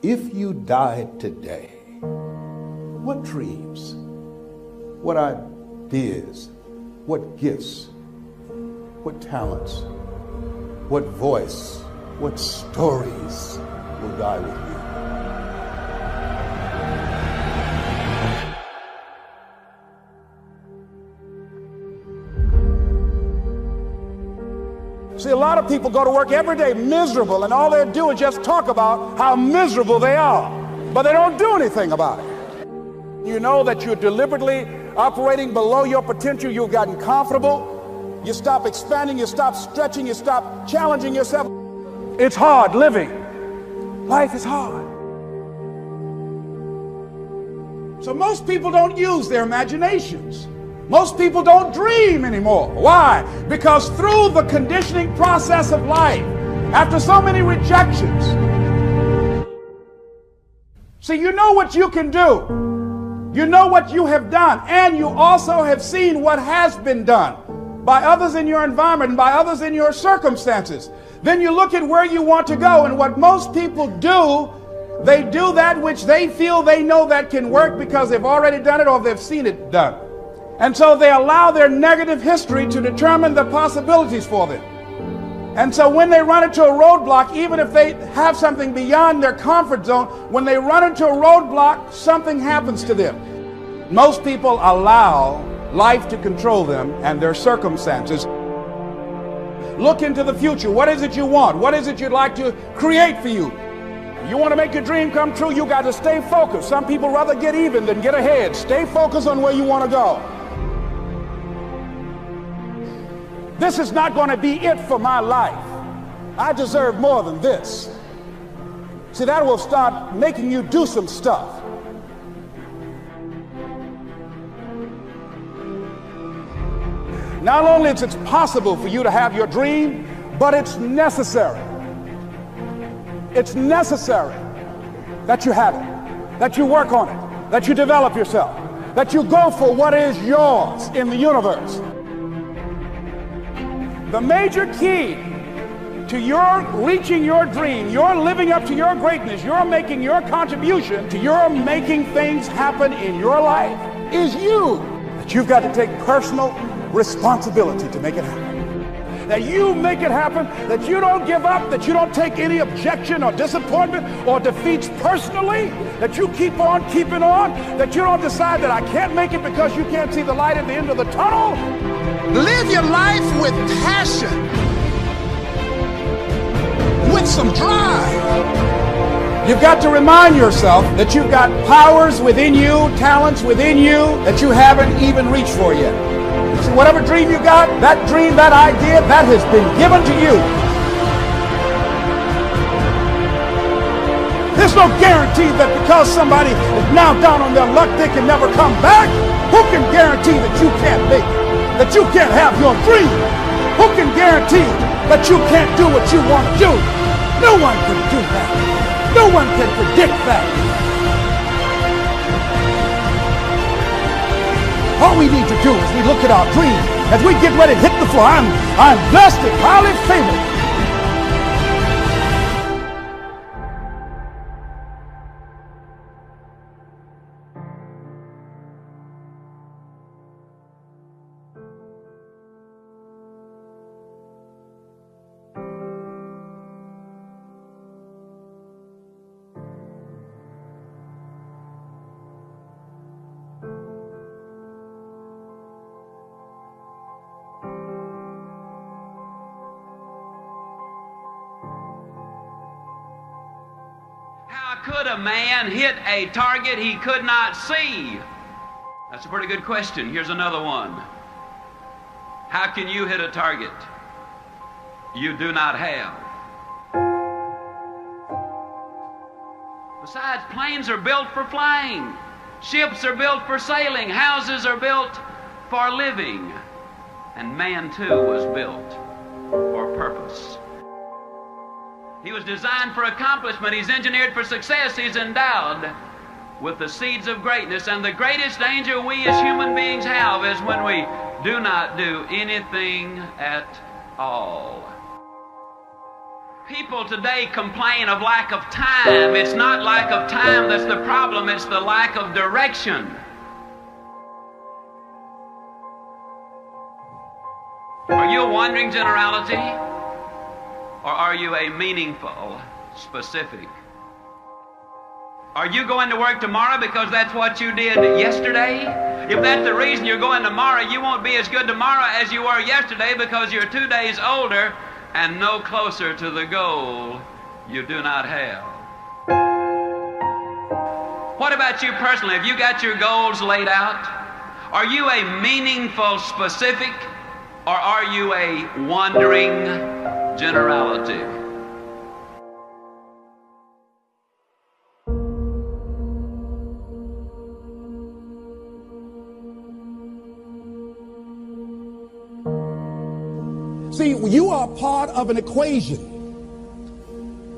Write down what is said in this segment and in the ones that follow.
If you died today, what dreams, what ideas, what gifts, what talents, what voice, what stories will die with you? See, a lot of people go to work every day miserable, and all they do is just talk about how miserable they are, but they don't do anything about it. You know that you're deliberately operating below your potential. You've gotten comfortable. You stop expanding. You stop stretching. You stop challenging yourself. It's hard living. Life is hard. So most people don't use their imaginations. Most people don't dream anymore. Why? Because through the conditioning process of life, after so many rejections, see, you know what you can do. You know what you have done, and you also have seen what has been done by others in your environment and by others in your circumstances. Then you look at where you want to go, and what most people do, they do that which they feel they know that can work because they've already done it or they've seen it done. And so they allow their negative history to determine the possibilities for them. And so when they run into a roadblock, even if they have something beyond their comfort zone, when they run into a roadblock, something happens to them. Most people allow life to control them and their circumstances. Look into the future. What is it you want? What is it you'd like to create for you? You want to make your dream come true, you got to stay focused. Some people rather get even than get ahead. Stay focused on where you want to go. This is not going to be it for my life. I deserve more than this. See, that will start making you do some stuff. Not only is it possible for you to have your dream, but it's necessary. It's necessary that you have it, that you work on it, that you develop yourself, that you go for what is yours in the universe. The major key to your reaching your dream, your living up to your greatness, your making your contribution to your making things happen in your life is you. That you've got to take personal responsibility to make it happen. That you make it happen, that you don't give up, that you don't take any objection or disappointment or defeats personally, that you keep on keeping on, that you don't decide that I can't make it because you can't see the light at the end of the tunnel. Live your life with passion, with some drive. You've got to remind yourself that you've got powers within you, talents within you that you haven't even reached for yet. So whatever dream you got, that dream, that idea, that has been given to you. There's no guarantee that because somebody is now down on their luck, they can never come back. Who can guarantee that you can't make it? That you can't have your dream? Who can guarantee that you can't do what you want to do? No one can do that. No one can predict that. All we need to do is we look at our dream as we get ready to hit the floor. I'm blessed and highly favored. How could a man hit a target he could not see? That's a pretty good question. Here's another one. How can you hit a target you do not have? Besides, planes are built for flying. Ships are built for sailing. Houses are built for living. And man too was built for purpose. He was designed for accomplishment. He's engineered for success. He's endowed with the seeds of greatness. And the greatest danger we as human beings have is when we do not do anything at all. People today complain of lack of time. It's not lack of time that's the problem, it's the lack of direction. Are you a wandering generality? Or are you a meaningful, specific? Are you going to work tomorrow because that's what you did yesterday? If that's the reason you're going tomorrow, you won't be as good tomorrow as you were yesterday because you're 2 days older and no closer to the goal you do not have. What about you personally? Have you got your goals laid out? Are you a meaningful specific or are you a wandering generality? See, you are part of an equation,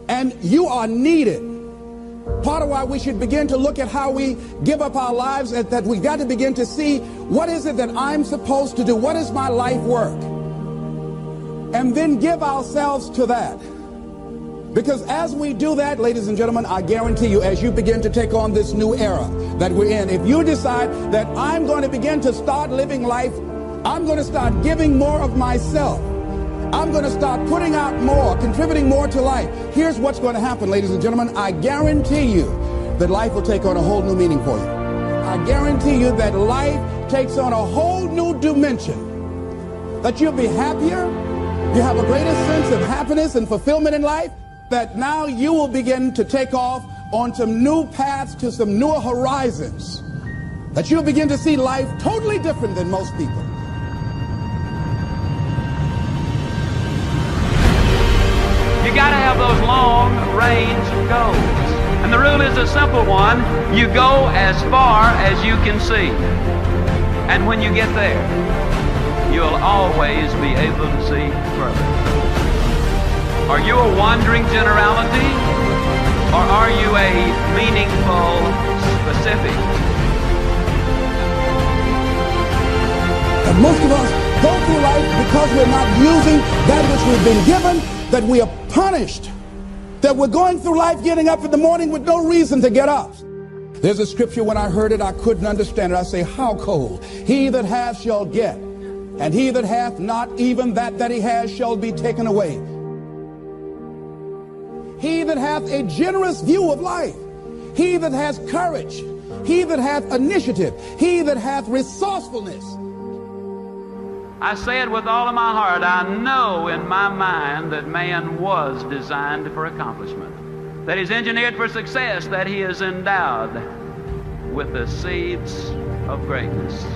and you are needed. Part of why we should begin to look at how we give up our lives, is that we've got to begin to see, what is it that I'm supposed to do? What is my life work? And then give ourselves to that. Because as we do that, ladies and gentlemen, I guarantee you, as you begin to take on this new era that we're in, if you decide that I'm going to begin to start living life, I'm going to start giving more of myself, I'm going to start putting out more, contributing more to life. Here's what's going to happen, ladies and gentlemen. I guarantee you that life will take on a whole new meaning for you. I guarantee you that life takes on a whole new dimension. That you'll be happier, you have a greater sense of happiness and fulfillment in life, that now you will begin to take off on some new paths to some newer horizons. That you'll begin to see life totally different than most people. You got to have those long-range goals. And the rule is a simple one. You go as far as you can see. And when you get there, you'll always be able to see further. Are you a wandering generality? Or are you a meaningful specific? And most of us go through life because we're not using that which we've been given, that we are punished, that we're going through life getting up in the morning with no reason to get up. There's a scripture, when I heard it, I couldn't understand it. I say, how cold? He that hath shall get, and he that hath not, even that he has shall be taken away. He that hath a generous view of life, he that has courage, he that hath initiative, he that hath resourcefulness. I say it with all of my heart. I know in my mind that man was designed for accomplishment, that he's engineered for success, that he is endowed with the seeds of greatness.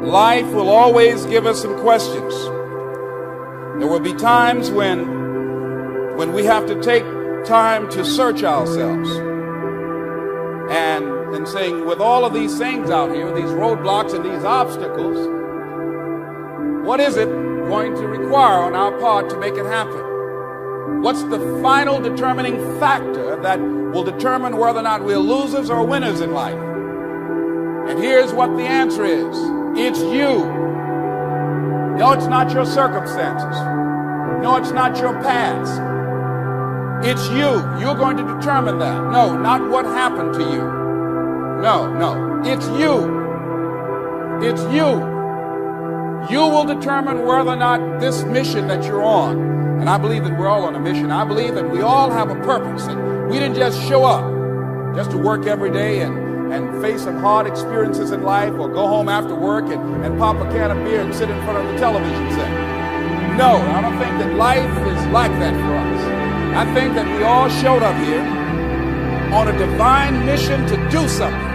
Life will always give us some questions. There will be times when we have to take time to search ourselves. And saying, with all of these things out here, these roadblocks and these obstacles, what is it going to require on our part to make it happen? What's the final determining factor that will determine whether or not we're losers or winners in life? And here's what the answer is. It's you. No, it's not your circumstances. No, it's not your past. It's you. You're going to determine that. No, not what happened to you. No. It's you. It's you. You will determine whether or not this mission that you're on, and I believe that we're all on a mission. I believe that we all have a purpose, and we didn't just show up just to work every day and face some hard experiences in life, or go home after work and pop a can of beer and sit in front of the television set. No, I don't think that life is like that for us. I think that we all showed up here on a divine mission to do something.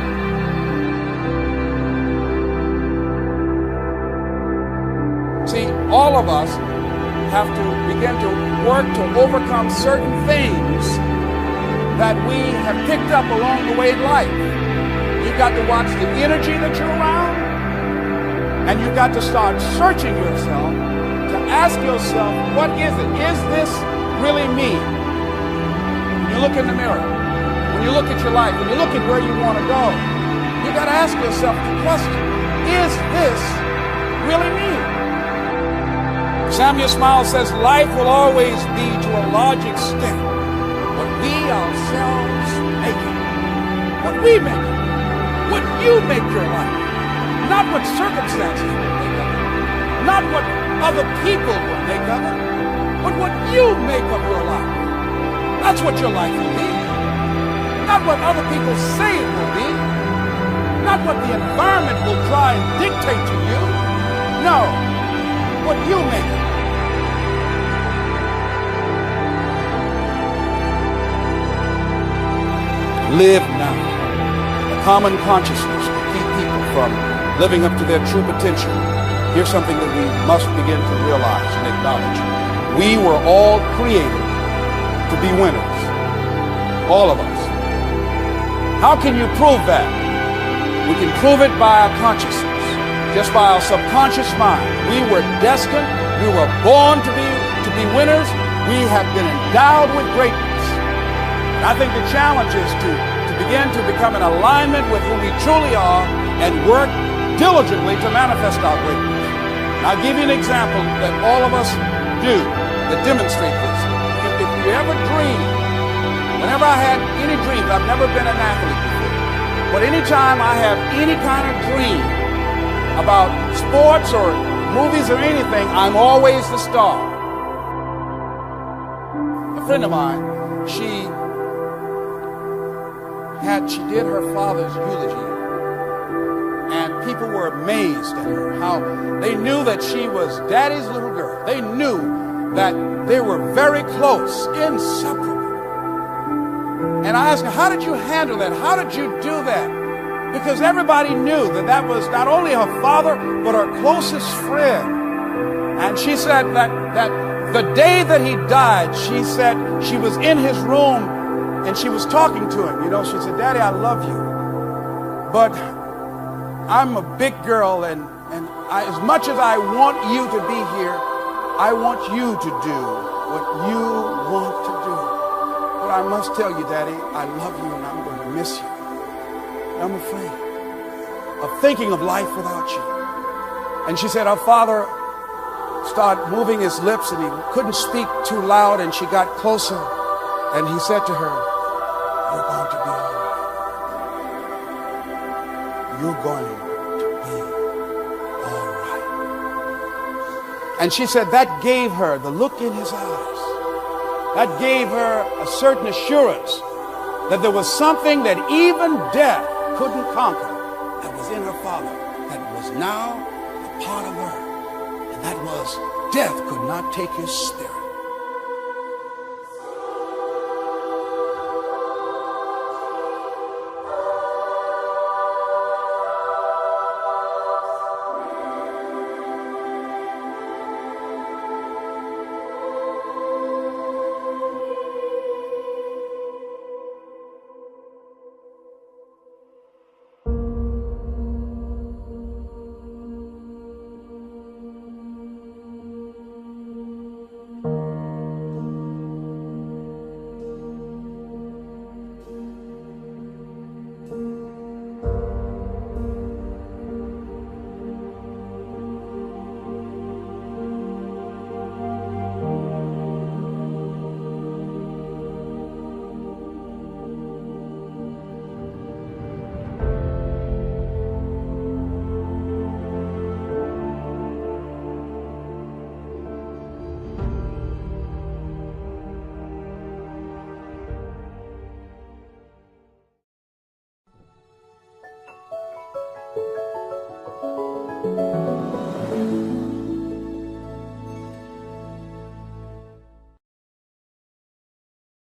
See, all of us have to begin to work to overcome certain things that we have picked up along the way in life. You've got to watch the energy that you're around, and you've got to start searching yourself to to ask yourself, what is it? Is this really me? When you look in the mirror, when you look at your life, when you look at where you want to go, you got to ask yourself the question, is this really me? Samuel Smiles says, life will always be to a large extent what we ourselves make it. What we make it. What you make your life. Not what circumstances will make of it. Not what other people will make of it. But what you make of your life. That's what your life will be. Not what other people say it will be. Not what the environment will try and dictate to you. No, what you make it. Live now. A common consciousness to keep people from living up to their true potential. Here's something that we must begin to realize and acknowledge. We were all created to be winners. All of us. How can you prove that? We can prove it by our consciousness, just by our subconscious mind. We were destined, we were born to be winners. We have been endowed with greatness. And I think the challenge is to begin to become in alignment with who we truly are and work diligently to manifest our greatness. And I'll give you an example that all of us do that demonstrate this. If you ever dream, whenever I had any dreams, I've never been an athlete before. But anytime I have any kind of dream about sports or movies or anything, I'm always the star. A friend of mine, she did her father's eulogy, and people were amazed at her, how they knew that she was daddy's little girl. They knew that they were very close, inseparable. And I asked her, how did you handle that? How did you do that? Because everybody knew that that was not only her father, but her closest friend. And she said that the day that he died, she said she was in his room and she was talking to him. You know, she said, Daddy, I love you, but I'm a big girl, and as much as I want you to be here, I want you to do what you want to do. But I must tell you, Daddy, I love you and I'm going to miss you. I'm afraid of thinking of life without you. And she said her father started moving his lips and he couldn't speak too loud, and she got closer and he said to her, you're going to be all right. You're going to be all right. And she said that gave her the look in his eyes. That gave her a certain assurance that there was something that even death couldn't conquer that was in her father, that was now a part of her. And that was, death could not take his spirit.